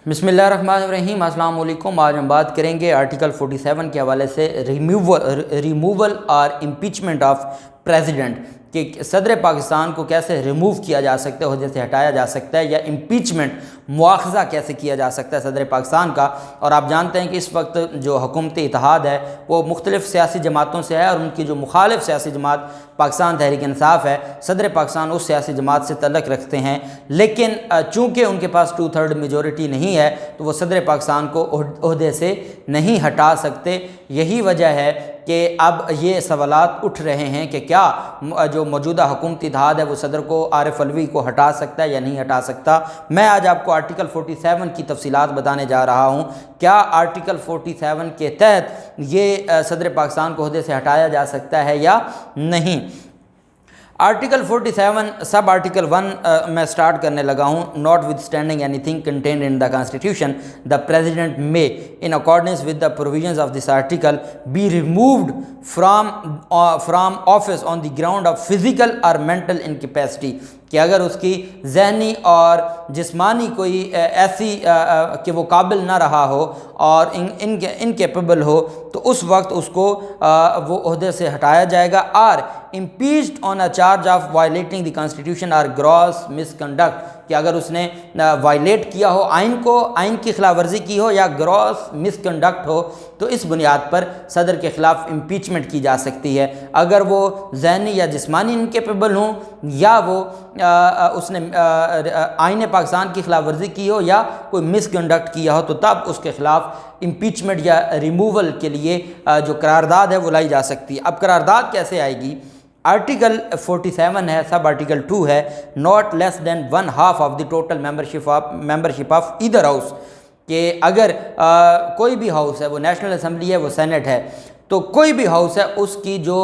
बिस्मिल्लाहिर्रहमानिर्रहीम, अस्सलाम वालेकुम। आज हम बात करेंगे आर्टिकल 47 के हवाले से रिमूवल और इम्पीचमेंट ऑफ प्रेसिडेंट कि सदर पाकिस्तान को कैसे रिमूव किया जा सकता है, ओहदे से हटाया जा सकता है, या इम्पीचमेंट मुआखज़ा कैसे किया जा सकता है सदर पाकिस्तान का। और आप जानते हैं कि इस वक्त जो हुकूमती इत्तेहाद है वो मुख्तलिफ़ सियासी जमातों से है, और उनकी जो मुखालिफ सियासी जमात पाकिस्तान तहरीक इंसाफ है, सदर पाकिस्तान उस सियासी जमात से तल्लुक़ रखते हैं, लेकिन चूँकि उनके पास 2/3 मेजॉरिटी नहीं है तो वो सदर पाकिस्तान को ओहदे से नहीं हटा सकते। यही वजह है कि अब ये सवालात उठ रहे हैं कि क्या जो मौजूदा हुकूमती इत्तेहाद है वो सदर को आरिफ अलवी को हटा सकता है या नहीं हटा सकता। मैं आज आपको आर्टिकल 47 की तफसीलात बताने जा रहा हूँ। क्या आर्टिकल 47 के तहत ये सदर पाकिस्तान को ओहदे से हटाया जा सकता है या नहीं। आर्टिकल 47 सब आर्टिकल 1 मैं स्टार्ट करने लगा हूँ। Not with standing anything contained in the constitution, the president may in accordance with the provisions of this article be removed from office on the ground of physical और mental incapacity, कि अगर उसकी जहनी और जिस्मानी कोई ऐसी कि वो काबिल ना रहा हो और इनकेपेबल हो, तो उस वक्त उसको वो ओहदे से हटाया जाएगा। और impeached on a charge of violating the constitution और ग्रॉस मिसकंडक्ट, कि अगर उसने वायलेट किया हो आइन को, आइन की खिलाफ वर्जी की हो या ग्रॉस मिसकंडक्ट हो, तो इस बुनियाद पर सदर के ख़िलाफ़ इम्पीचमेंट की जा सकती है। अगर वो जहनी या जिस्मानी इनकेपेबल हों, या वो उसने आइन पाकिस्तान की खिलाफ वर्जी की हो या कोई मिसकंडक्ट किया हो, तो तब उसके ख़िलाफ़ इम्पीचमेंट या रिमूवल के लिए जो करारदाद है वो लाई जा सकती है। अब करारदाद कैसे आएगी? आर्टिकल 47 है, सब आर्टिकल 2 है, not less than 1/2 of the total membership of either house, कि अगर कोई भी हाउस है, वो नेशनल असम्बली है, वो सेनेट है, तो कोई भी हाउस है उसकी जो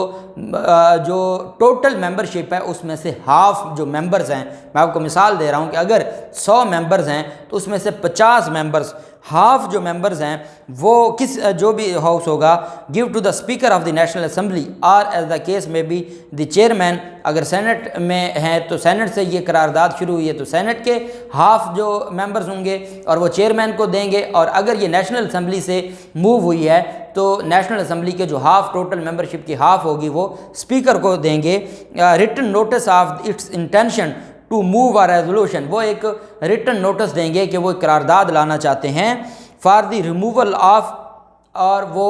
टोटल मेंबरशिप है उसमें से हाफ जो मेंबर्स हैं, मैं आपको मिसाल दे रहा हूं कि अगर 100 मेंबर्स हैं तो उसमें से 50 मेंबर्स, हाफ जो मेंबर्स हैं वो जो भी हाउस होगा, give to the speaker of the national assembly और एज द केस में बी द चेयरमैन। अगर सेनेट में है तो सेनेट से ये करारदाद शुरू हुई है तो सेनेट के हाफ जो मेंबर्स होंगे और वो चेयरमैन को देंगे, और अगर ये नेशनल असम्बली से मूव हुई है तो नेशनल असम्बली के जो हाफ टोटल मेंबरशिप की हाफ होगी वो स्पीकर को देंगे। Written notice of its intention to move a resolution, वो एक रिटन नोटिस देंगे कि वो करारदाद लाना चाहते हैं फॉर द रिमूवल ऑफ, और वो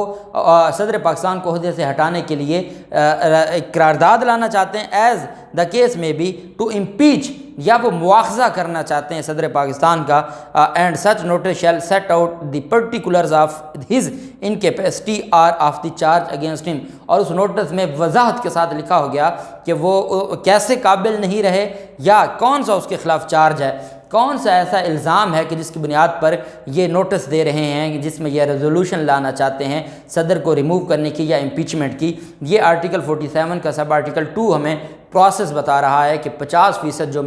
सदर पाकिस्तान को ओहदे से हटाने के लिए करारदाद लाना चाहते हैं। एज द केस में भी टू इम्पीच, या वो मुआखज़ा करना चाहते हैं सदर पाकिस्तान का। And such notice shall set out the particulars of his incapacity or of the charge against him, और उस नोटिस में वजाहत के साथ लिखा हो गया कि वो कैसे काबिल नहीं रहे या कौन सा उसके ख़िलाफ़ चार्ज है, कौन सा ऐसा इल्ज़ाम है कि जिसकी बुनियाद पर ये नोटिस दे रहे हैं, जिसमें यह रेजोल्यूशन लाना चाहते हैं सदर को रिमूव करने की या इम्पीचमेंट की। ये आर्टिकल 47 का सब आर्टिकल 2 हमें प्रोसेस बता रहा है कि 50% जो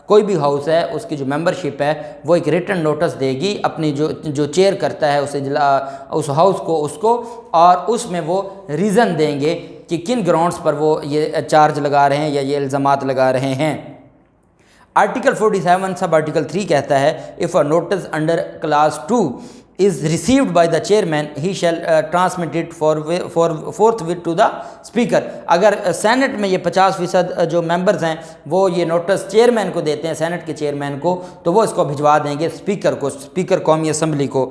कोई भी हाउस है उसकी जो मेंबरशिप है वो एक रिटन नोटिस देगी अपनी जो चेयर करता है उस हाउस को उसको, और उसमें वो रीज़न देंगे कि किन ग्राउंड्स पर वो ये चार्ज लगा रहे हैं या ये इल्ज़ामात लगा रहे हैं। आर्टिकल 47 सब आर्टिकल 3 कहता है if a notice under clause 2 is received by the chairman, he shall transmit it forthwith to the speaker। अगर सेनेट में ये 50% जो मेंबर्स हैं वो ये नोटिस चेयरमैन को देते हैं, सेनेट के चेयरमैन को, तो वो इसको भिजवा देंगे स्पीकर को, स्पीकर कौमी असम्बली को।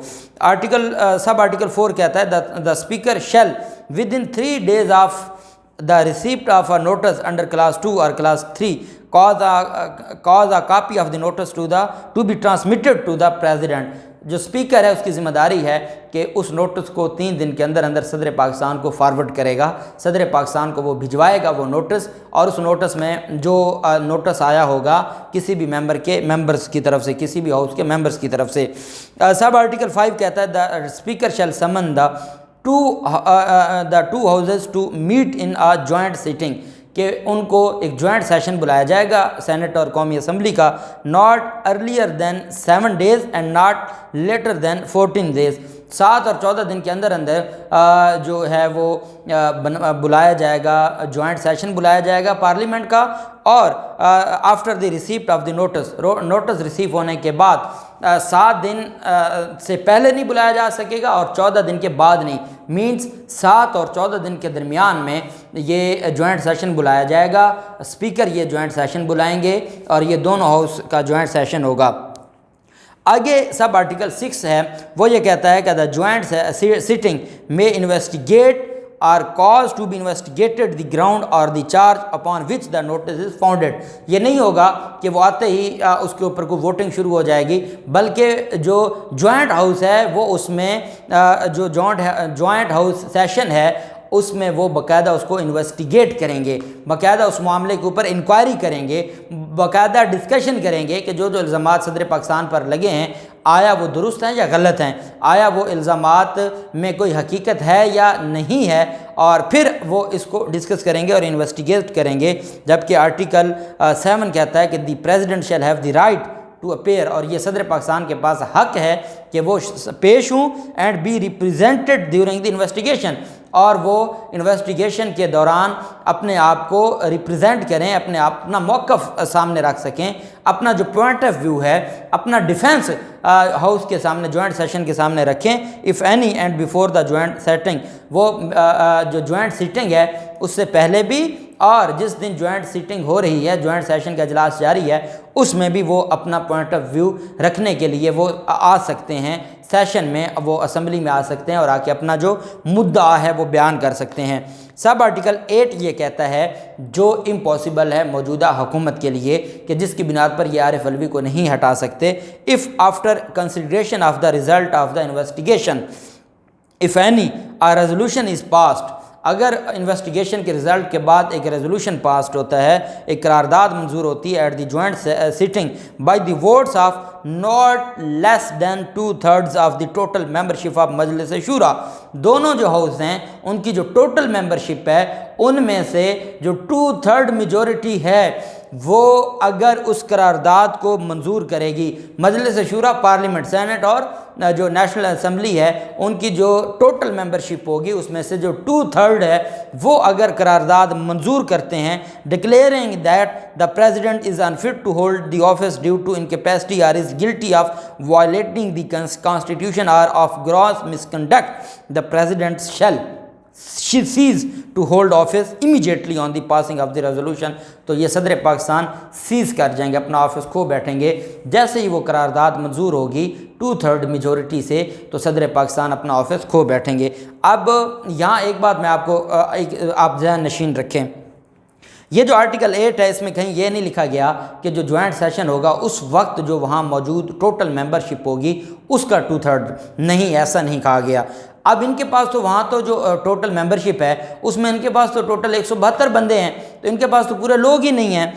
सब आर्टिकल 4 कहता है the speaker shall within 3 days of the receipt of a notice under clause 2 और clause 3 cause a copy of the notice to be transmitted to the president। जो speaker है उसकी ज़िम्मेदारी है कि उस नोटिस को 3 दिन के अंदर अंदर सदर पाकिस्तान को फॉरवर्ड करेगा, सदर पाकिस्तान को वो भिजवाएगा वो नोटिस, और उस नोटिस में जो नोटिस आया होगा किसी भी मेंबर्स की तरफ से, किसी भी हाउस के मेंबर्स की तरफ से। सब आर्टिकल 5 कहता है the speaker shall summon the two houses to meet in a joint sitting, कि उनको एक जॉइंट सेशन बुलाया जाएगा सेनेट और कौमी असम्बली का, not earlier than 7 days and not later than 14 days, 7 और 14 दिन के अंदर अंदर जो है वो बुलाया जाएगा, जॉइंट सेशन बुलाया जाएगा पार्लियामेंट का। और after the receipt of the notice receive होने के बाद 7 दिन से पहले नहीं बुलाया जा सकेगा और 14 दिन के बाद नहीं। मींस 7 और 14 दिन के दरमियान में ये जॉइंट सेशन बुलाया जाएगा। स्पीकर ये जॉइंट सेशन बुलाएंगे और ये दोनों हाउस का जॉइंट सेशन होगा। आगे सब आर्टिकल 6 है, वो ये कहता है कि द जॉइंट सिटिंग में investigate or cause to be investigated the ground or the charge upon which the notice is founded. ये नहीं होगा कि वो आते ही उसके ऊपर को वोटिंग शुरू हो जाएगी, बल्कि जो जॉइंट हाउस है वो उसमें जो जॉइंट हाउस सेशन है उसमें वो बाकायदा उसको इन्वेस्टिगेट करेंगे, बाकायदा उस मामले के ऊपर इंक्वायरी करेंगे, बाकायदा डिस्कशन करेंगे कि जो इल्ज़ामात सदर पाकिस्तान पर लगे हैं आया वो दुरुस्त हैं या गलत हैं, आया वो इल्ज़ामात में कोई हकीकत है या नहीं है, और फिर वो इसको डिस्कस करेंगे और इन्वेस्टिगेट करेंगे। जबकि आर्टिकल 7 कहता है कि the president shall have the right to appear, और ये सदर पाकिस्तान के पास हक है कि वो पेश हों and be represented during the investigation, और वो इन्वेस्टिगेशन के दौरान अपने आप को रिप्रेजेंट करें, अपना मौक़िफ़ सामने रख सकें, अपना जो पॉइंट ऑफ व्यू है अपना डिफेंस हाउस के सामने, जॉइंट सेशन के सामने रखें। If any and before the joint setting, वो जो जॉइंट सीटिंग है उससे पहले भी और जिस दिन जॉइंट सीटिंग हो रही है, जॉइंट सेशन का इजलास जारी है, उसमें भी वो अपना पॉइंट ऑफ व्यू रखने के लिए वो आ सकते हैं सेशन में, वो असम्बली में आ सकते हैं और आके अपना जो मुद्दा है वो बयान कर सकते हैं। सब आर्टिकल 8 ये कहता है जो इम्पॉसिबल है मौजूदा हुकूमत के लिए कि जिसकी बिनाद पर ये आरिफ अलवी को नहीं हटा सकते। If after consideration of the result of the investigation if any a resolution is passed, अगर इन्वेस्टिगेशन के रिज़ल्ट के बाद एक रेजोल्यूशन पास होता है, एक करारदाद मंजूर होती है at the joint sitting by the votes of not less than 2/3 of the total membership of Majlis Shura, दोनों जो हाउस हैं उनकी जो टोटल मेंबरशिप है उनमें से जो 2/3 मेजॉरिटी है वो अगर उस करारदाद को मंजूर करेगी, मजलिस शूरा, पार्लियामेंट, सेनेट और जो नेशनल असम्बली है उनकी जो टोटल मेंबरशिप होगी उसमें से जो 2/3 है वो अगर करारदाद मंजूर करते हैं, declaring that the president is unfit to hold the office due to incapacity or is guilty of violating the constitution or of gross misconduct, the president shall cease to hold office immediately on the passing of the resolution. तो ये सदर Pakistan seize कर जाएंगे, अपना office खो बैठेंगे जैसे ही वो करारदाद मंजूर होगी 2/3 मेजॉरिटी से, तो सदर पाकिस्तान अपना ऑफिस खो बैठेंगे। अब यहाँ एक बात मैं आपको आप ज़हन नशीन रखें, ये जो आर्टिकल 8 है इसमें कहीं ये नहीं लिखा गया कि जो जॉइंट सेशन होगा उस वक्त जो वहाँ मौजूद टोटल मेंबरशिप होगी उसका 2/3 नहीं, ऐसा नहीं कहा गया। अब इनके पास तो वहाँ तो जो टोटल मेंबरशिप है उसमें इनके पास तो टोटल 172 बंदे हैं, तो इनके पास तो पूरे लोग ही नहीं हैं।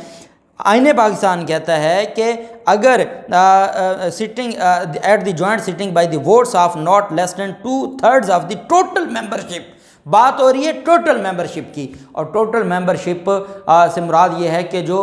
आईने पाकिस्तान कहता है कि अगर sitting at the joint sitting by the votes of not less than 2/3 of the total membership, बात हो रही है टोटल मेंबरशिप की, और टोटल मेंबरशिप से मुराद ये है कि जो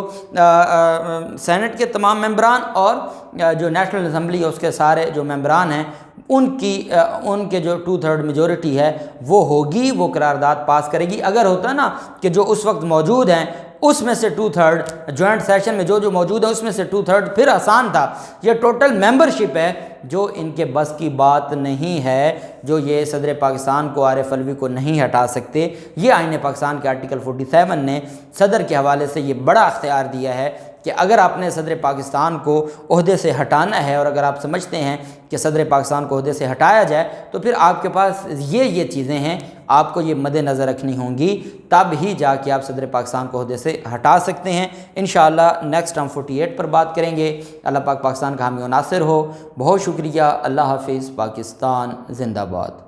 सेनेट के तमाम मेंबरान और जो नेशनल असम्बली है उसके सारे जो मेंबरान हैं उनके जो 2/3 मेजॉरिटी है वो होगी, वो करारदाद पास करेगी। अगर होता ना कि जो उस वक्त मौजूद हैं उसमें से 2/3 जॉइंट सेशन में जो मौजूद है उसमें से 2/3 फिर आसान था। ये टोटल मेंबरशिप है जो इनके बस की बात नहीं है, जो ये सदर पाकिस्तान को आरिफ अलवी को नहीं हटा सकते। ये आईने पाकिस्तान के आर्टिकल 47 ने सदर के हवाले से ये बड़ा अख्तियार दिया है कि अगर आपने सदर पाकिस्तान को ओहदे से हटाना है और अगर आप समझते हैं कि सदर पाकिस्तान को ओहदे से हटाया जाए तो फिर आपके पास ये चीज़ें हैं, आपको ये मद्देनज़र रखनी होंगी, तब ही जाके आप सदर पाकिस्तान को ओहदे से हटा सकते हैं। इंशाअल्लाह नेक्स्ट हम 48 पर बात करेंगे। अल्लाह पाक पाकिस्तान का हामी और नासिर हो। बहुत शुक्रिया। अल्लाह हाफिज़। पाकिस्तान जिंदाबाद।